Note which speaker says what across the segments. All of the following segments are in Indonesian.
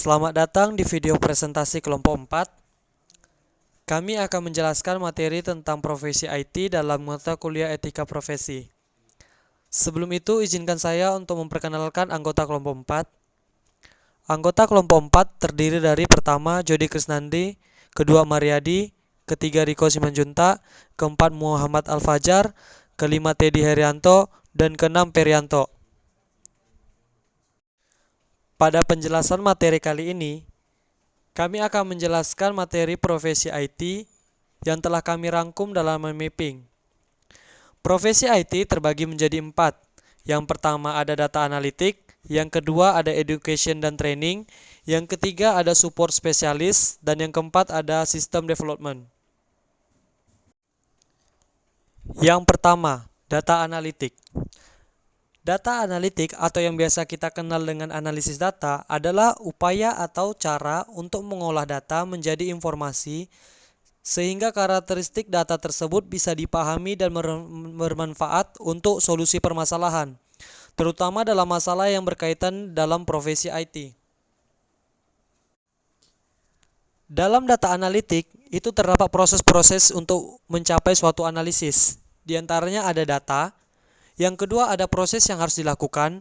Speaker 1: Selamat datang di video presentasi kelompok 4. Kami akan menjelaskan materi tentang profesi IT dalam mata kuliah etika profesi. Sebelum itu, izinkan saya untuk memperkenalkan anggota kelompok 4. Anggota kelompok 4 terdiri dari pertama Jody Krisnandi, kedua Mariadi, ketiga Riko Simanjunta, keempat Muhammad Al-Fajar, kelima Teddy Herianto, dan keenam Perianto. Pada penjelasan materi kali ini, kami akan menjelaskan materi profesi IT yang telah kami rangkum dalam mapping. Profesi IT terbagi menjadi 4. Yang pertama ada data analitik, yang kedua ada education dan training, yang ketiga ada support spesialis, dan yang keempat ada system development. Yang pertama, data analitik. Data analitik atau yang biasa kita kenal dengan analisis data adalah upaya atau cara untuk mengolah data menjadi informasi sehingga karakteristik data tersebut bisa dipahami dan bermanfaat untuk solusi permasalahan, terutama dalam masalah yang berkaitan dalam profesi IT. Dalam data analitik, itu terdapat proses-proses untuk mencapai suatu analisis. Di antaranya ada data. Yang kedua ada proses yang harus dilakukan.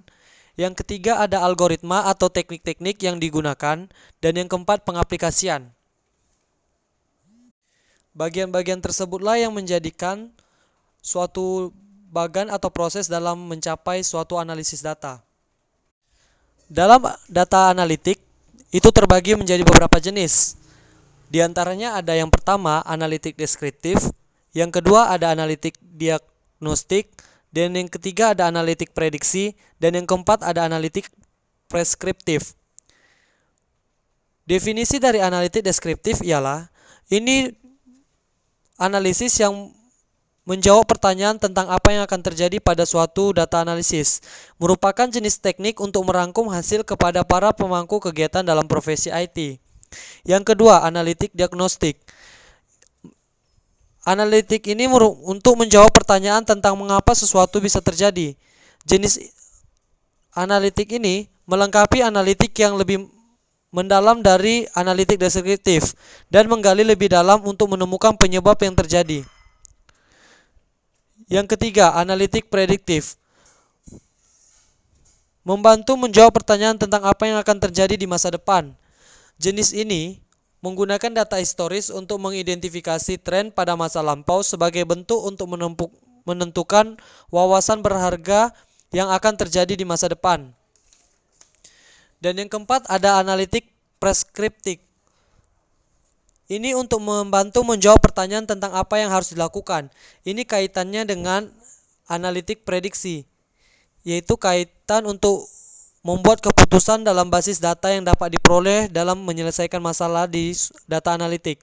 Speaker 1: Yang ketiga ada algoritma atau teknik-teknik yang digunakan. Dan yang keempat pengaplikasian. Bagian-bagian tersebutlah yang menjadikan suatu bagan atau proses dalam mencapai suatu analisis data. Dalam data analitik itu terbagi menjadi beberapa jenis. Di antaranya ada yang pertama analitik deskriptif. Yang kedua ada analitik diagnostik. Dan yang ketiga ada analitik prediksi, dan yang keempat ada analitik preskriptif. Definisi dari analitik deskriptif ialah, ini analisis yang menjawab pertanyaan tentang apa yang akan terjadi pada suatu data analisis, merupakan jenis teknik untuk merangkum hasil kepada para pemangku kegiatan dalam profesi IT. Yang kedua, analitik diagnostik. Analitik ini untuk menjawab pertanyaan tentang mengapa sesuatu bisa terjadi. Jenis analitik ini melengkapi analitik yang lebih mendalam dari analitik deskriptif dan menggali lebih dalam untuk menemukan penyebab yang terjadi. Yang ketiga, analitik prediktif. Membantu menjawab pertanyaan tentang apa yang akan terjadi di masa depan. Jenis ini menggunakan data historis untuk mengidentifikasi tren pada masa lampau sebagai bentuk untuk menentukan wawasan berharga yang akan terjadi di masa depan. Dan yang keempat ada analitik preskriptif. Ini untuk membantu menjawab pertanyaan tentang apa yang harus dilakukan. Ini kaitannya dengan analitik prediksi, yaitu kaitan untuk membuat keputusan dalam basis data yang dapat diperoleh dalam menyelesaikan masalah di data analitik.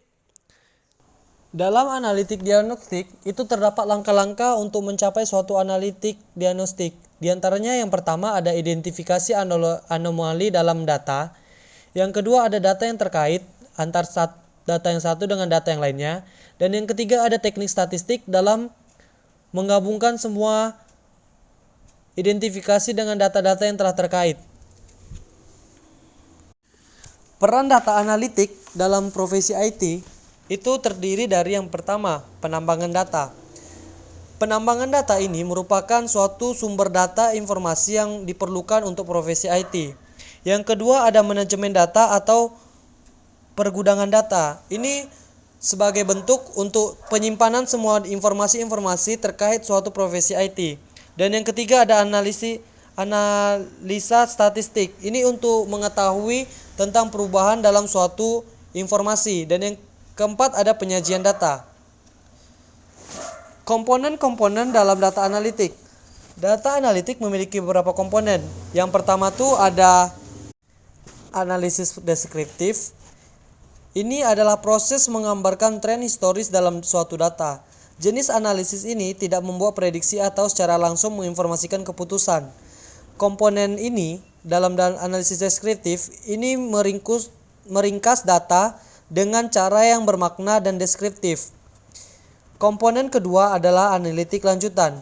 Speaker 1: Dalam analitik diagnostik, itu terdapat langkah-langkah untuk mencapai suatu analitik diagnostik. Di antaranya yang pertama ada identifikasi anomali dalam data. Yang kedua ada data yang terkait antar data yang satu dengan data yang lainnya. Dan yang ketiga ada teknik statistik dalam menggabungkan semua identifikasi dengan data-data yang telah terkait. Peran data analitik dalam profesi IT itu terdiri dari yang pertama, penambangan data. Penambangan data ini merupakan suatu sumber data informasi yang diperlukan untuk profesi IT. Yang kedua ada manajemen data atau pergudangan data. Ini sebagai bentuk untuk penyimpanan semua informasi-informasi terkait suatu profesi IT. Dan yang ketiga ada analisa statistik. Ini untuk mengetahui tentang perubahan dalam suatu informasi. Dan yang keempat ada penyajian data. Komponen-komponen dalam data analitik. Data analitik memiliki beberapa komponen. Yang pertama tuh ada analisis deskriptif. Ini adalah proses menggambarkan tren historis dalam suatu data. Jenis analisis ini tidak membuat prediksi atau secara langsung menginformasikan keputusan. Komponen ini dalam analisis deskriptif ini meringkas data dengan cara yang bermakna dan deskriptif. Komponen kedua adalah analitik lanjutan.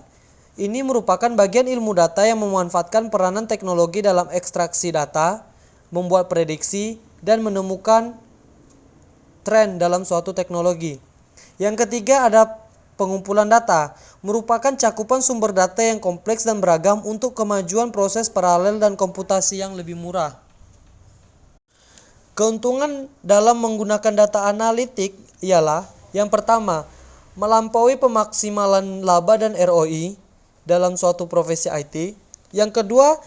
Speaker 1: Ini merupakan bagian ilmu data yang memanfaatkan peranan teknologi dalam ekstraksi data, membuat prediksi, dan menemukan tren dalam suatu teknologi. Yang ketiga ada pengumpulan data, merupakan cakupan sumber data yang kompleks dan beragam untuk kemajuan proses paralel dan komputasi yang lebih murah. Keuntungan dalam menggunakan data analitik ialah yang pertama, melampaui pemaksimalan laba dan ROI dalam suatu profesi IT. Yang kedua,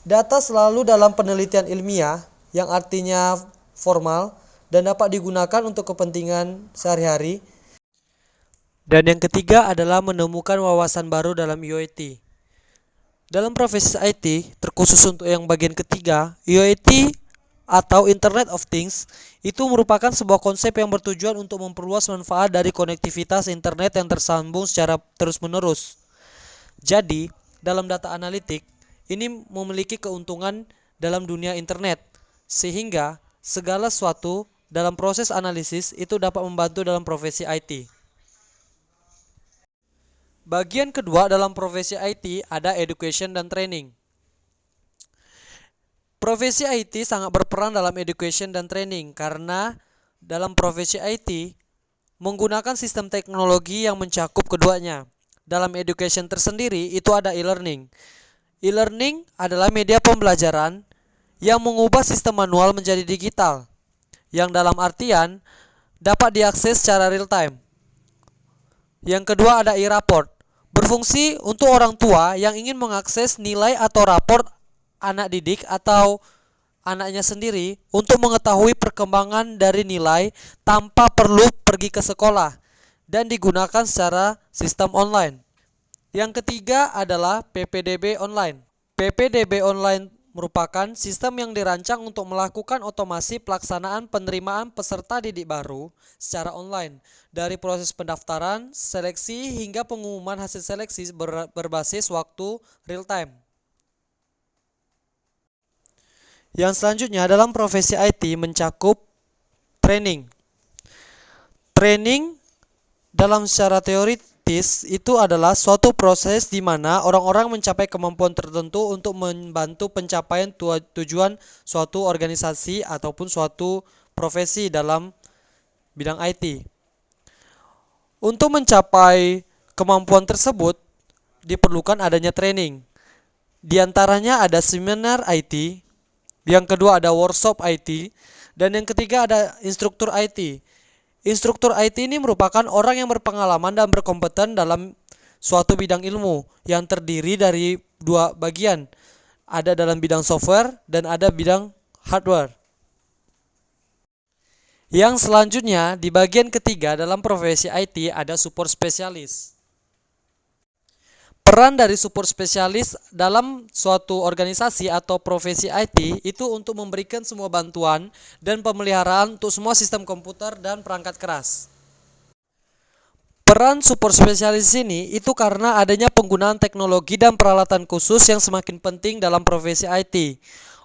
Speaker 1: data selalu dalam penelitian ilmiah yang artinya formal dan dapat digunakan untuk kepentingan sehari-hari. Dan yang ketiga adalah menemukan wawasan baru dalam IoT. Dalam profesi IT, terkhusus untuk yang bagian ketiga, IoT atau Internet of Things itu merupakan sebuah konsep yang bertujuan untuk memperluas manfaat dari konektivitas internet yang tersambung secara terus-menerus. Jadi, dalam data analitik, ini memiliki keuntungan dalam dunia internet, sehingga segala sesuatu dalam proses analisis itu dapat membantu dalam profesi IT. Bagian kedua dalam profesi IT ada education dan training. Profesi IT sangat berperan dalam education dan training karena dalam profesi IT menggunakan sistem teknologi yang mencakup keduanya. Dalam education tersendiri itu ada e-learning. E-learning adalah media pembelajaran yang mengubah sistem manual menjadi digital, yang dalam artian dapat diakses secara real time. Yang kedua ada e-report, berfungsi untuk orang tua yang ingin mengakses nilai atau raport anak didik atau anaknya sendiri untuk mengetahui perkembangan dari nilai tanpa perlu pergi ke sekolah dan digunakan secara sistem online. Yang ketiga adalah PPDB online. PPDB online merupakan sistem yang dirancang untuk melakukan otomasi pelaksanaan penerimaan peserta didik baru secara online, dari proses pendaftaran, seleksi, hingga pengumuman hasil seleksi berbasis waktu real time. Yang selanjutnya dalam profesi IT mencakup training. Training dalam secara teoritis itu adalah suatu proses di mana orang-orang mencapai kemampuan tertentu untuk membantu pencapaian tujuan suatu organisasi ataupun suatu profesi dalam bidang IT. Untuk mencapai kemampuan tersebut diperlukan adanya training. Di antaranya ada seminar IT, yang kedua ada workshop IT, dan yang ketiga ada instruktur IT. Instruktur IT ini merupakan orang yang berpengalaman dan berkompeten dalam suatu bidang ilmu yang terdiri dari dua bagian. Ada dalam bidang software dan ada bidang hardware. Yang selanjutnya di bagian ketiga dalam profesi IT ada support spesialis. Peran dari support spesialis dalam suatu organisasi atau profesi IT itu untuk memberikan semua bantuan dan pemeliharaan untuk semua sistem komputer dan perangkat keras. Peran support spesialis ini itu karena adanya penggunaan teknologi dan peralatan khusus yang semakin penting dalam profesi IT.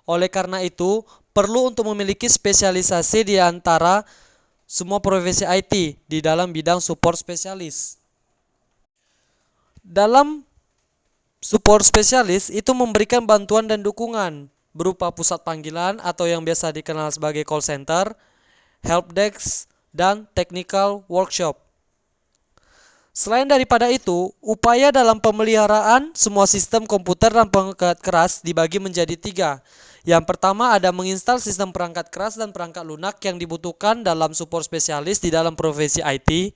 Speaker 1: Oleh karena itu, perlu untuk memiliki spesialisasi di antara semua profesi IT di dalam bidang support spesialis. Dalam support spesialis itu memberikan bantuan dan dukungan berupa pusat panggilan atau yang biasa dikenal sebagai call center, help desk, dan technical workshop. Selain daripada itu, upaya dalam pemeliharaan semua sistem komputer dan perangkat keras dibagi menjadi 3. Yang pertama ada menginstal sistem perangkat keras dan perangkat lunak yang dibutuhkan dalam support spesialis di dalam profesi IT.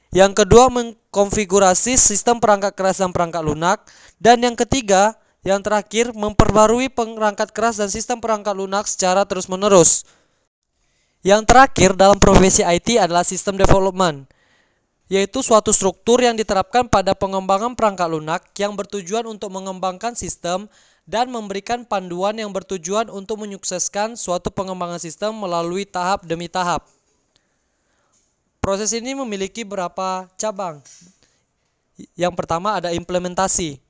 Speaker 1: Yang kedua, mengkonfigurasi sistem perangkat keras dan perangkat lunak. Dan yang ketiga, yang terakhir, memperbarui perangkat keras dan sistem perangkat lunak secara terus-menerus. Yang terakhir dalam profesi IT adalah sistem development, yaitu suatu struktur yang diterapkan pada pengembangan perangkat lunak yang bertujuan untuk mengembangkan sistem dan memberikan panduan yang bertujuan untuk menyukseskan suatu pengembangan sistem melalui tahap demi tahap. Proses ini memiliki beberapa cabang. Yang pertama ada implementasi.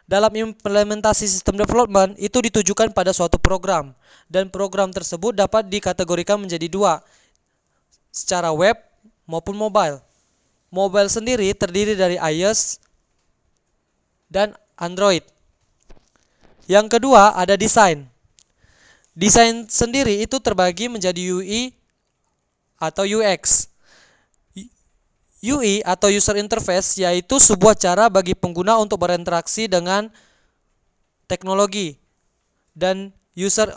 Speaker 1: Dalam implementasi sistem development itu ditujukan pada suatu program, dan program tersebut dapat dikategorikan menjadi 2, secara web maupun mobile. Mobile sendiri terdiri dari iOS dan Android. Yang kedua ada desain. Desain sendiri itu terbagi menjadi UI atau UX. UI atau user interface yaitu sebuah cara bagi pengguna untuk berinteraksi dengan teknologi. Dan user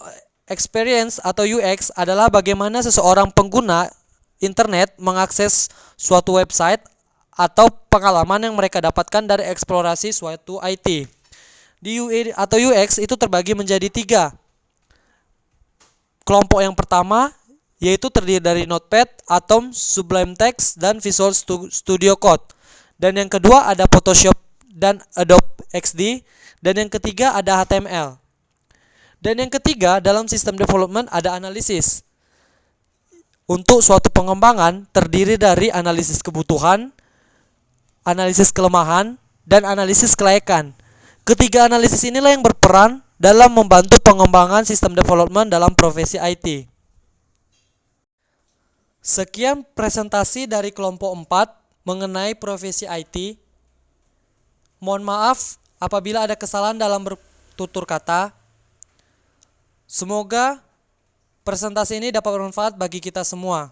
Speaker 1: experience atau UX adalah bagaimana seseorang pengguna internet mengakses suatu website atau pengalaman yang mereka dapatkan dari eksplorasi suatu IT. Di UI atau UX itu terbagi menjadi 3. Kelompok yang pertama yaitu terdiri dari Notepad, Atom, Sublime Text, dan Visual Studio Code. Dan yang kedua ada Photoshop dan Adobe XD. Dan yang ketiga ada HTML. Dan yang ketiga dalam sistem development ada analisis. Untuk suatu pengembangan terdiri dari analisis kebutuhan, analisis kelemahan, dan analisis kelayakan. Ketiga analisis inilah yang berperan dalam membantu pengembangan sistem development dalam profesi IT. Sekian presentasi dari kelompok 4 mengenai profesi IT. Mohon maaf apabila ada kesalahan dalam bertutur kata. Semoga presentasi ini dapat bermanfaat bagi kita semua.